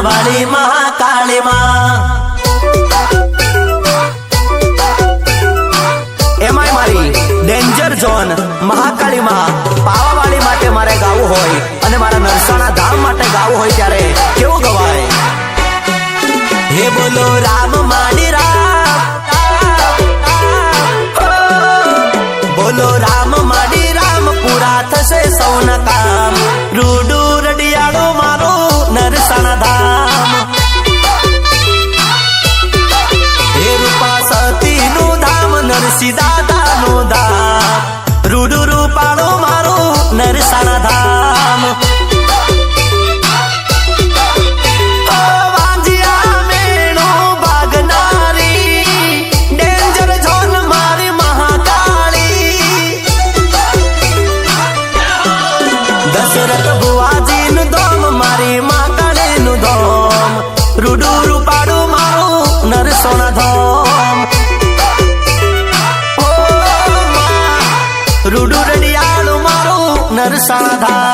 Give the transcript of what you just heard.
વાળી મહાકાળી માં એમાંય મારી ડેન્જર ઝોન મહાકાળી માં પાવાવાળી માટે મારે ગાવું હોય અને મારા નરસાણા ધામ માટે ગાવું હોય ત્યારે કેવું ગવાય હે બોલો રામ માડી રામ બોલો રામ માડી રામ પૂરા થશે સૌના કામ રૂડુ રડિયાળો મારું નરસાણા ધામ હે રૂપા સતી નું ધામ નરસિંહ દાદા નું ધામ રૂડુ રૂપાળો મારું નરસાણા ધામ દશરથ ભુવાજી નું ધોમ મારી મહાકાળી નું ધોમ રૂડુ રૂપાડું મારું નરસોણા ધોમ રૂડુ રડિયાળું મારું નરસાણા ધામ